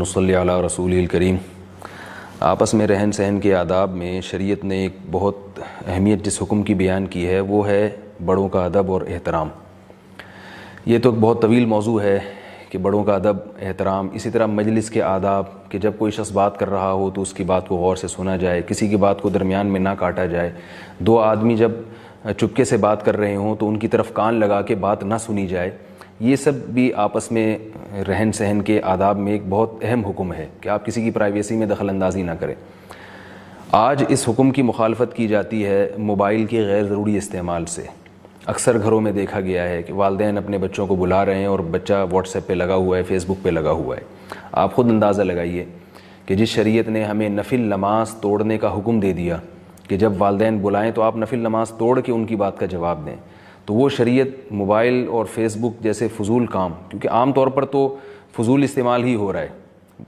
صلی علی رسول الکریم۔ آپس میں رہن سہن کے آداب میں شریعت نے ایک بہت اہمیت جس حکم کی بیان کی ہے وہ ہے بڑوں کا ادب اور احترام۔ یہ تو ایک بہت طویل موضوع ہے کہ بڑوں کا ادب احترام، اسی طرح مجلس کے آداب کہ جب کوئی شخص بات کر رہا ہو تو اس کی بات کو غور سے سنا جائے، کسی کی بات کو درمیان میں نہ کاٹا جائے، دو آدمی جب چپکے سے بات کر رہے ہوں تو ان کی طرف کان لگا کے بات نہ سنی جائے۔ یہ سب بھی آپس میں رہن سہن کے آداب میں ایک بہت اہم حکم ہے کہ آپ کسی کی پرائیویسی میں دخل اندازی نہ کریں۔ آج اس حکم کی مخالفت کی جاتی ہے موبائل کے غیر ضروری استعمال سے۔ اکثر گھروں میں دیکھا گیا ہے کہ والدین اپنے بچوں کو بلا رہے ہیں اور بچہ واٹس ایپ پہ لگا ہوا ہے، فیس بک پہ لگا ہوا ہے۔ آپ خود اندازہ لگائیے کہ جس شریعت نے ہمیں نفل نماز توڑنے کا حکم دے دیا کہ جب والدین بلائیں تو آپ نفل نماز توڑ کے ان کی بات کا جواب دیں، تو وہ شریعت موبائل اور فیس بک جیسے فضول کام، کیونکہ عام طور پر تو فضول استعمال ہی ہو رہا ہے،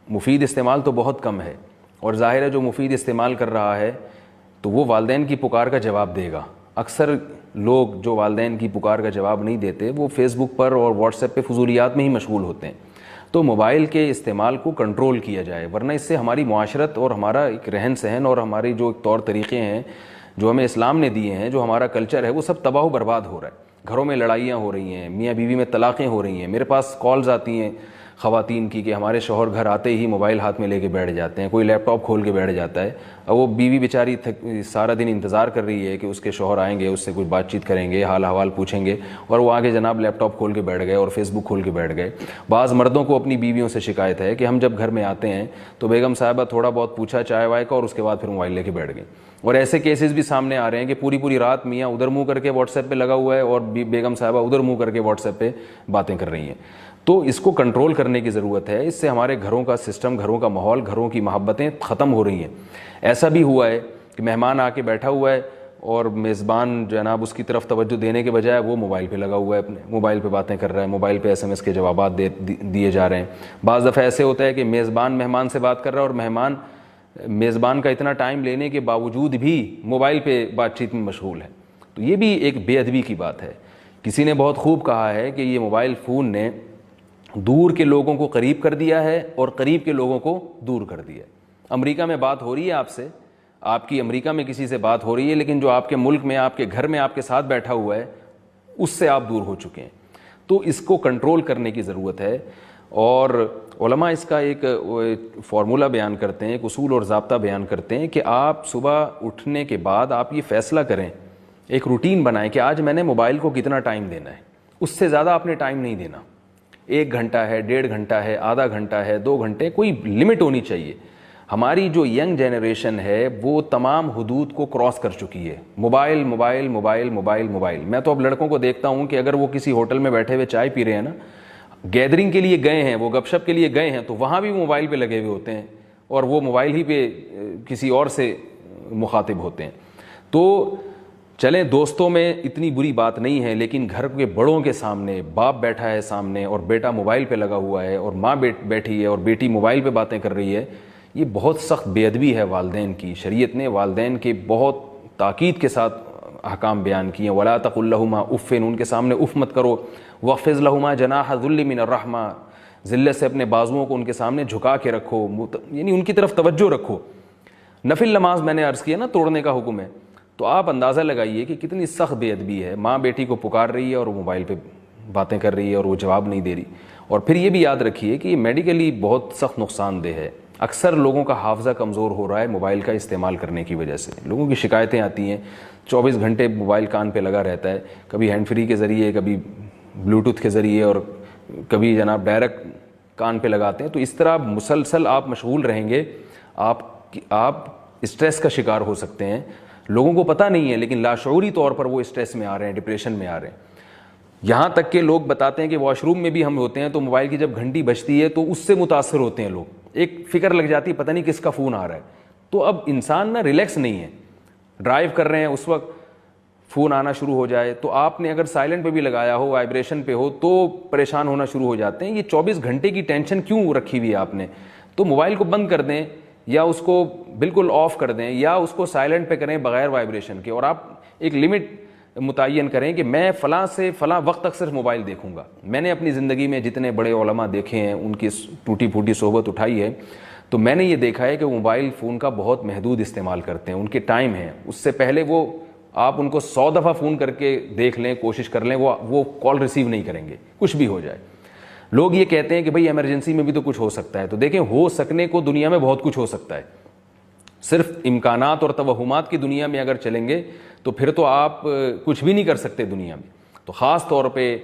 مفید استعمال تو بہت کم ہے، اور ظاہر ہے جو مفید استعمال کر رہا ہے تو وہ والدین کی پکار کا جواب دے گا۔ اکثر لوگ جو والدین کی پکار کا جواب نہیں دیتے وہ فیس بک پر اور واٹس ایپ پہ فضولیات میں ہی مشغول ہوتے ہیں۔ تو موبائل کے استعمال کو کنٹرول کیا جائے، ورنہ اس سے ہماری معاشرت اور ہمارا ایک رہن سہن اور ہماری جو طور طریقے ہیں جو ہمیں اسلام نے دیے ہیں، جو ہمارا کلچر ہے، وہ سب تباہ و برباد ہو رہا ہے۔ گھروں میں لڑائیاں ہو رہی ہیں، میاں بیوی میں طلاقیں ہو رہی ہیں۔ میرے پاس کالز آتی ہیں خواتین کی کہ ہمارے شوہر گھر آتے ہی موبائل ہاتھ میں لے کے بیٹھ جاتے ہیں، کوئی لیپ ٹاپ کھول کے بیٹھ جاتا ہے، اور وہ بیوی بیچاری سارا دن انتظار کر رہی ہے کہ اس کے شوہر آئیں گے، اس سے کچھ بات چیت کریں گے، حال احوال پوچھیں گے، اور وہ آگے جناب لیپ ٹاپ کھول کے بیٹھ گئے اور فیس بک کھول کے بیٹھ گئے۔ بعض مردوں کو اپنی بیویوں سے شکایت ہے کہ ہم جب گھر میں آتے ہیں تو بیگم صاحبہ تھوڑا بہت پوچھا چائے وائے کا اور اس کے بعد پھر موبائل لے کے بیٹھ گئے۔ اور ایسے کیسز بھی سامنے آ رہے ہیں کہ پوری رات میاں ادھر منہ کر کے واٹس ایپ پہ لگا ہوا ہے اور بیگم صاحبہ ادھر منہ کر کے واٹس ایپ پہ باتیں کر رہی ہیں۔ تو اس کو کنٹرول کرنے کی ضرورت ہے، اس سے ہمارے گھروں کا سسٹم، گھروں کا ماحول، گھروں کی محبتیں ختم ہو رہی ہیں۔ ایسا بھی ہوا ہے کہ مہمان آ کے بیٹھا ہوا ہے اور میزبان جناب اس کی طرف توجہ دینے کے بجائے وہ موبائل پہ لگا ہوا ہے، اپنے موبائل پہ باتیں کر رہا ہے، موبائل پہ SMS کے جوابات دیے جا رہے ہیں۔ بعض دفعہ ایسے ہوتا ہے کہ میزبان مہمان سے بات کر رہا ہے اور مہمان میزبان کا اتنا ٹائم لینے کے باوجود بھی موبائل پہ بات چیت میں مشغول ہے۔ تو یہ بھی ایک بے ادبی کی بات ہے۔ کسی نے بہت خوب کہا ہے کہ یہ موبائل فون نے دور کے لوگوں کو قریب کر دیا ہے اور قریب کے لوگوں کو دور کر دیا ہے۔ امریکہ میں بات ہو رہی ہے آپ سے، آپ کی امریکہ میں کسی سے بات ہو رہی ہے، لیکن جو آپ کے ملک میں، آپ کے گھر میں آپ کے ساتھ بیٹھا ہوا ہے اس سے آپ دور ہو چکے ہیں۔ تو اس کو کنٹرول کرنے کی ضرورت ہے، اور علماء اس کا ایک فارمولہ بیان کرتے ہیں، ایک اصول اور ضابطہ بیان کرتے ہیں کہ آپ صبح اٹھنے کے بعد آپ یہ فیصلہ کریں، ایک روٹین بنائیں کہ آج میں نے موبائل کو کتنا ٹائم دینا ہے، اس سے زیادہ آپ نے ٹائم نہیں دینا۔ 1 گھنٹہ ہے، 1.5 گھنٹہ ہے، آدھا گھنٹہ ہے، 2 گھنٹے، کوئی لمٹ ہونی چاہیے۔ ہماری جو ینگ جنریشن ہے وہ تمام حدود کو کراس کر چکی ہے۔ Mobile mobile mobile mobile mobile. میں تو اب لڑکوں کو دیکھتا ہوں کہ اگر وہ کسی ہوٹل میں بیٹھے ہوئے چائے پی رہے ہیں نا، گیدرنگ کے لیے گئے ہیں، وہ گپ شپ کے لیے گئے ہیں، تو وہاں بھی موبائل پہ لگے ہوئے ہوتے ہیں اور وہ موبائل ہی پہ کسی اور سے مخاطب ہوتے ہیں۔ تو چلیں دوستوں میں اتنی بری بات نہیں ہے، لیکن گھر کے بڑوں کے سامنے، باپ بیٹھا ہے سامنے اور بیٹا موبائل پہ لگا ہوا ہے اور ماں بیٹھی ہے اور بیٹی موبائل پہ باتیں کر رہی ہے، یہ بہت سخت بے ادبی ہے والدین کی۔ شریعت نے والدین کے بہت تاکید کے ساتھ احکام بیان کیے ہیں۔ وَلَا تَقُل لَهُمَا اُفٍّ، ان کے سامنے اف مت کرو۔ وَاخْفِضْ لَهُمَا جَنَاحَ الذُّلِّ مِنَ الرَّحْمَةِ، ذلت سے اپنے بازوؤں کو ان کے سامنے جھکا کے رکھو، یعنی ان کی طرف توجہ رکھو۔ نفل نماز میں نے عرض کیا نا توڑنے کا حکم ہے، تو آپ اندازہ لگائیے کہ کتنی سخت بے ادبی ہے۔ ماں بیٹی کو پکار رہی ہے اور وہ موبائل پہ باتیں کر رہی ہے اور وہ جواب نہیں دے رہی۔ اور پھر یہ بھی یاد رکھیے کہ یہ میڈیکلی بہت سخت نقصان دہ ہے۔ اکثر لوگوں کا حافظہ کمزور ہو رہا ہے موبائل کا استعمال کرنے کی وجہ سے۔ لوگوں کی شکایتیں آتی ہیں، 24 گھنٹے موبائل کان پہ لگا رہتا ہے، کبھی ہینڈ فری کے ذریعے، کبھی بلوٹوتھ کے ذریعے، اور کبھی جناب ڈائریکٹ کان پہ لگاتے ہیں۔ تو اس طرح مسلسل آپ مشغول رہیں گے، آپ اسٹریس کا شکار ہو سکتے ہیں۔ لوگوں کو پتہ نہیں ہے لیکن لاشعوری طور پر وہ اسٹریس میں آ رہے ہیں، ڈپریشن میں آ رہے ہیں۔ یہاں تک کہ لوگ بتاتے ہیں کہ واش روم میں بھی ہم ہوتے ہیں تو موبائل کی جب گھنٹی بجتی ہے تو اس سے متاثر ہوتے ہیں لوگ، ایک فکر لگ جاتی ہے پتہ نہیں کس کا فون آ رہا ہے۔ تو اب انسان نا ریلیکس نہیں ہے، ڈرائیو کر رہے ہیں اس وقت فون آنا شروع ہو جائے تو آپ نے اگر سائلنٹ پہ بھی لگایا ہو، وائبریشن پہ ہو، تو پریشان ہونا شروع ہو جاتے ہیں۔ یہ 24 گھنٹے کی ٹینشن کیوں رکھی ہوئی ہے آپ نے؟ تو موبائل کو بند کر دیں یا اس کو بالکل آف کر دیں یا اس کو سائلنٹ پہ کریں بغیر وائبریشن کے، اور آپ ایک لمٹ متعین کریں کہ میں فلاں سے فلاں وقت تک صرف موبائل دیکھوں گا. میں نے اپنی زندگی میں جتنے بڑے علماء دیکھے ہیں, ان کی ٹوٹی پھوٹی صحبت اٹھائی ہے, تو میں نے یہ دیکھا ہے کہ موبائل فون کا بہت محدود استعمال کرتے ہیں. ان کے ٹائم ہیں, اس سے پہلے وہ آپ ان کو 100 دفعہ فون کر کے دیکھ لیں, کوشش کر لیں, وہ کال ریسیو نہیں کریں گے, کچھ بھی ہو جائے. لوگ یہ کہتے ہیں کہ بھئی ایمرجنسی میں بھی تو کچھ ہو سکتا ہے. تو دیکھیں, ہو سکنے کو دنیا میں بہت کچھ ہو سکتا ہے. صرف امکانات اور توہمات کی دنیا میں اگر چلیں گے تو پھر تو آپ کچھ بھی نہیں کر سکتے دنیا میں. تو خاص طور پہ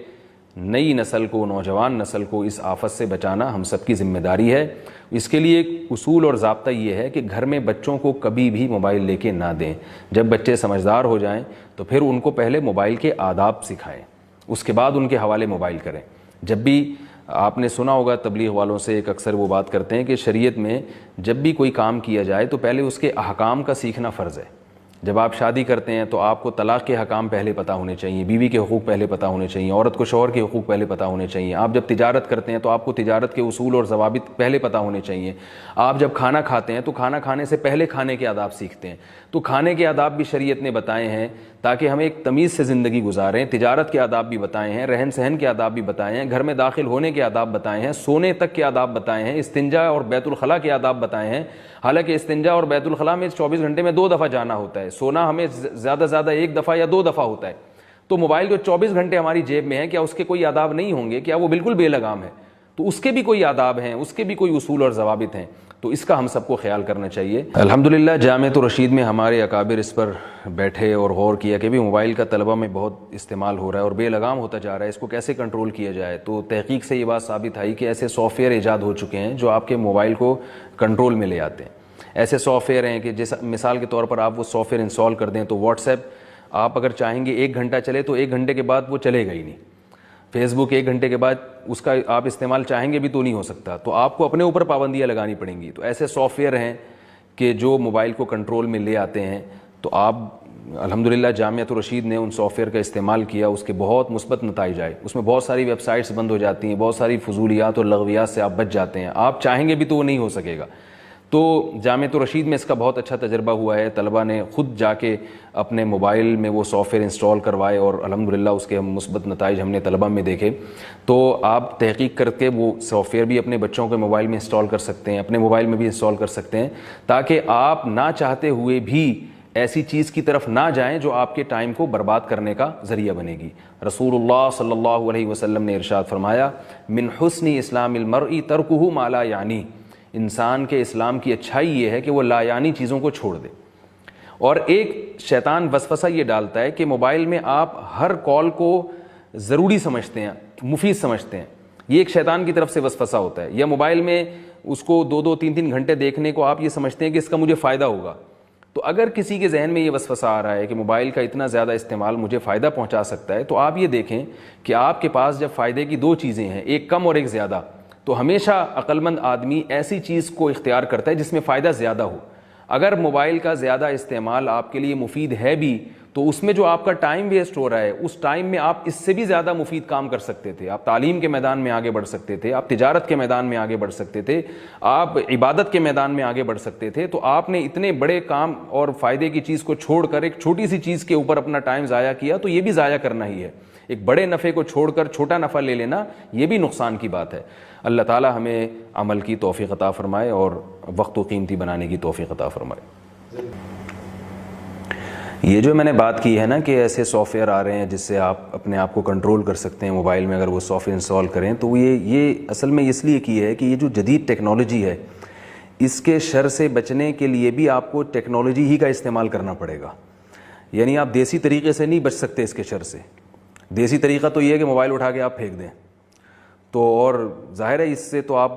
نئی نسل کو, نوجوان نسل کو اس آفت سے بچانا ہم سب کی ذمہ داری ہے. اس کے لیے ایک اصول اور ضابطہ یہ ہے کہ گھر میں بچوں کو کبھی بھی موبائل لے کے نہ دیں. جب بچے سمجھدار ہو جائیں تو پھر ان کو پہلے موبائل کے آداب سکھائیں, اس کے بعد ان کے حوالے موبائل کریں. جب بھی آپ نے سنا ہوگا تبلیغ والوں سے ایک اکثر وہ بات کرتے ہیں کہ شریعت میں جب بھی کوئی کام کیا جائے تو پہلے اس کے احکام کا سیکھنا فرض ہے. جب آپ شادی کرتے ہیں تو آپ کو طلاق کے حکام پہلے پتہ ہونے چاہیے, بیوی کے حقوق پہلے پتہ ہونے چاہیے, عورت کو شوہر کے حقوق پہلے پتہ ہونے چاہیے. آپ جب تجارت کرتے ہیں تو آپ کو تجارت کے اصول اور ضوابط پہلے پتہ ہونے چاہیے. آپ جب کھانا کھاتے ہیں تو کھانا کھانے سے پہلے کھانے کے آداب سیکھتے ہیں. تو کھانے کے آداب بھی شریعت نے بتائے ہیں تاکہ ہم ایک تمیز سے زندگی گزاریں. تجارت کے آداب بھی بتائے ہیں, رہن سہن کے آداب بھی بتائے ہیں, گھر میں داخل ہونے کے آداب بتائے ہیں, سونے تک کے آداب بتائے ہیں, استنجا اور بیت الخلاء کے آداب بتائے ہیں. حالانکہ استنجا اور بیت الخلاء میں 24 گھنٹے میں 2 دفعہ جانا ہوتا ہے, سونا ہمیں زیادہ زیادہ 1 دفعہ یا 2 دفعہ ہوتا ہے. تو موبائل جو 24 گھنٹے ہماری جیب میں ہے, کیا اس کے کوئی آداب نہیں ہوں گے؟ کیا وہ بالکل بے لگام ہے؟ تو اس کے بھی کوئی آداب ہیں, اس کے بھی کوئی اصول اور ضوابط ہیں. تو اس کا ہم سب کو خیال کرنا چاہیے. الحمدللہ جامعۃ الرشید میں ہمارے اکابر اس پر بیٹھے اور غور کیا کہ بھی موبائل کا طلبہ میں بہت استعمال ہو رہا ہے اور بے لگام ہوتا جا رہا ہے, اس کو کیسے کنٹرول کیا جائے. تو تحقیق سے یہ بات ثابت آئی کہ ایسے سافٹ ویئر ایجاد ہو چکے ہیں جو آپ کے موبائل کو کنٹرول میں لے آتے ہیں. ایسے سافٹ ویئر ہیں کہ جیسا مثال کے طور پر آپ وہ سافٹ ویئر انسٹال کر دیں تو واٹس ایپ آپ اگر چاہیں گے 1 گھنٹہ چلے تو 1 گھنٹے کے بعد وہ چلے گا ہی نہیں. فیس بک 1 گھنٹے کے بعد اس کا آپ استعمال چاہیں گے بھی تو نہیں ہو سکتا. تو آپ کو اپنے اوپر پابندیاں لگانی پڑیں گی. تو ایسے سافٹ ویئر ہیں کہ جو موبائل کو کنٹرول میں لے آتے ہیں. تو آپ الحمدللہ جامعۃ الرشید نے ان سافٹ ویئر کا استعمال کیا, اس کے بہت مثبت نتائج آئے. اس میں بہت ساری ویب سائٹس بند ہو جاتی ہیں, بہت ساری فضولیات اور لغویات سے آپ بچ جاتے ہیں. آپ چاہیں گے بھی تو وہ نہیں ہو سکے گا. تو جامعۃ الرشید میں اس کا بہت اچھا تجربہ ہوا ہے. طلبہ نے خود جا کے اپنے موبائل میں وہ سافٹ ویئر انسٹال کروائے اور الحمدللہ اس کے مثبت نتائج ہم نے طلبہ میں دیکھے. تو آپ تحقیق کر کے وہ سافٹ ویئر بھی اپنے بچوں کے موبائل میں انسٹال کر سکتے ہیں, اپنے موبائل میں بھی انسٹال کر سکتے ہیں, تاکہ آپ نہ چاہتے ہوئے بھی ایسی چیز کی طرف نہ جائیں جو آپ کے ٹائم کو برباد کرنے کا ذریعہ بنے گی. رسول اللہ صلی اللہ علیہ وسلم نے ارشاد فرمایا, من حسن اسلام المرء ترکہ ما لا یعنی, انسان کے اسلام کی اچھائی یہ ہے کہ وہ لا یعنی چیزوں کو چھوڑ دے. اور ایک شیطان وسوسہ یہ ڈالتا ہے کہ موبائل میں آپ ہر کال کو ضروری سمجھتے ہیں, مفید سمجھتے ہیں. یہ ایک شیطان کی طرف سے وسوسہ ہوتا ہے. یا موبائل میں اس کو 2-2 3-3 گھنٹے دیکھنے کو آپ یہ سمجھتے ہیں کہ اس کا مجھے فائدہ ہوگا. تو اگر کسی کے ذہن میں یہ وسوسہ آ رہا ہے کہ موبائل کا اتنا زیادہ استعمال مجھے فائدہ پہنچا سکتا ہے, تو آپ یہ دیکھیں کہ آپ کے پاس جب فائدے کی 2 چیزیں ہیں, ایک کم اور ایک زیادہ, تو ہمیشہ عقل مند آدمی ایسی چیز کو اختیار کرتا ہے جس میں فائدہ زیادہ ہو. اگر موبائل کا زیادہ استعمال آپ کے لیے مفید ہے بھی, تو اس میں جو آپ کا ٹائم ویسٹ ہو رہا ہے, اس ٹائم میں آپ اس سے بھی زیادہ مفید کام کر سکتے تھے. آپ تعلیم کے میدان میں آگے بڑھ سکتے تھے, آپ تجارت کے میدان میں آگے بڑھ سکتے تھے, آپ عبادت کے میدان میں آگے بڑھ سکتے تھے. تو آپ نے اتنے بڑے کام اور فائدے کی چیز کو چھوڑ کر ایک چھوٹی سی چیز کے اوپر اپنا ٹائم ضائع کیا, تو یہ بھی ضائع کرنا ہی ہے. ایک بڑے نفع کو چھوڑ کر چھوٹا نفع لے لینا, یہ بھی نقصان کی بات ہے. اللہ تعالی ہمیں عمل کی توفیق عطا فرمائے اور وقت و قیمتی بنانے کی توفیق عطا فرمائے. یہ جو میں نے بات کی ہے نا کہ ایسے سافٹ ویئر آ رہے ہیں جس سے آپ اپنے آپ کو کنٹرول کر سکتے ہیں موبائل میں, اگر وہ سافٹ ویئر انسٹال کریں تو یہ اصل میں اس لیے کی ہے کہ یہ جو جدید ٹیکنالوجی ہے, اس کے شر سے بچنے کے لیے بھی آپ کو ٹیکنالوجی ہی کا استعمال کرنا پڑے گا. یعنی آپ دیسی طریقے سے نہیں بچ سکتے اس کے شر سے. دیسی طریقہ تو یہ ہے کہ موبائل اٹھا کے آپ پھینک دیں. تو اور ظاہر ہے اس سے تو آپ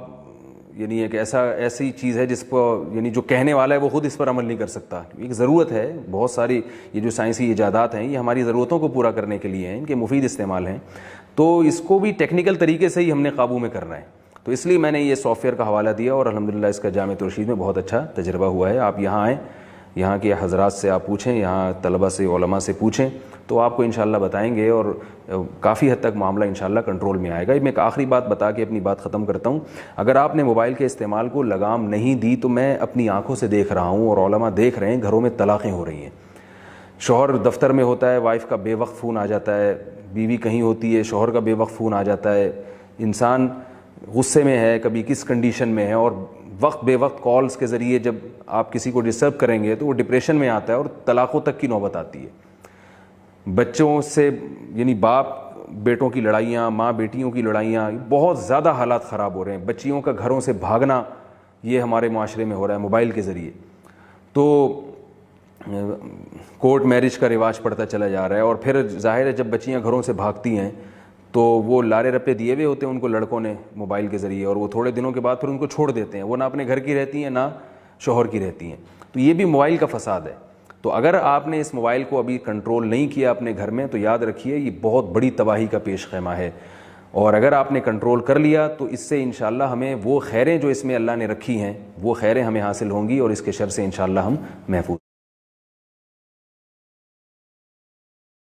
یعنی ایک ایسی چیز ہے جس کو یعنی جو کہنے والا ہے وہ خود اس پر عمل نہیں کر سکتا. ایک ضرورت ہے, بہت ساری یہ جو سائنسی ایجادات ہیں یہ ہماری ضرورتوں کو پورا کرنے کے لیے ہیں, ان کے مفید استعمال ہیں. تو اس کو بھی ٹیکنیکل طریقے سے ہی ہم نے قابو میں کرنا ہے. تو اس لیے میں نے یہ سافٹ ویئر کا حوالہ دیا اور الحمدللہ اس کا جامعۃ الرشید میں بہت اچھا تجربہ ہوا ہے. آپ یہاں آئیں, یہاں کے حضرات سے آپ پوچھیں, یہاں طلبہ سے علماء سے پوچھیں, تو آپ کو انشاءاللہ بتائیں گے اور کافی حد تک معاملہ انشاءاللہ کنٹرول میں آئے گا. میں ایک آخری بات بتا کے اپنی بات ختم کرتا ہوں. اگر آپ نے موبائل کے استعمال کو لگام نہیں دی, تو میں اپنی آنکھوں سے دیکھ رہا ہوں اور علماء دیکھ رہے ہیں, گھروں میں طلاقیں ہو رہی ہیں. شوہر دفتر میں ہوتا ہے، وائف کا بے وقت فون آ جاتا ہے، بیوی کہیں ہوتی ہے، شوہر کا بے وقت فون آ جاتا ہے، انسان غصے میں ہے، کبھی کس کنڈیشن میں ہے، اور وقت بے وقت کالز کے ذریعے جب آپ کسی کو ڈسٹرب کریں گے تو وہ ڈپریشن میں آتا ہے اور طلاقوں تک کی نوبت آتی ہے۔ بچوں سے یعنی باپ بیٹوں کی لڑائیاں، ماں بیٹیوں کی لڑائیاں، بہت زیادہ حالات خراب ہو رہے ہیں۔ بچیوں کا گھروں سے بھاگنا یہ ہمارے معاشرے میں ہو رہا ہے موبائل کے ذریعے۔ تو کورٹ میرج کا رواج پڑتا چلا جا رہا ہے، اور پھر ظاہر ہے جب بچیاں گھروں سے بھاگتی ہیں تو وہ لارے رپے دیے ہوئے ہوتے ہیں ان کو لڑکوں نے موبائل کے ذریعے، اور وہ تھوڑے دنوں کے بعد پھر ان کو چھوڑ دیتے ہیں، وہ نہ اپنے گھر کی رہتی ہیں نہ شوہر کی رہتی ہیں۔ تو یہ بھی موبائل کا فساد ہے۔ تو اگر آپ نے اس موبائل کو ابھی کنٹرول نہیں کیا اپنے گھر میں تو یاد رکھیے یہ بہت بڑی تباہی کا پیش خیمہ ہے، اور اگر آپ نے کنٹرول کر لیا تو اس سے انشاءاللہ ہمیں وہ خیریں جو اس میں اللہ نے رکھی ہیں وہ خیریں ہمیں حاصل ہوں گی، اور اس کے شر سے انشاءاللہ ہم محفوظ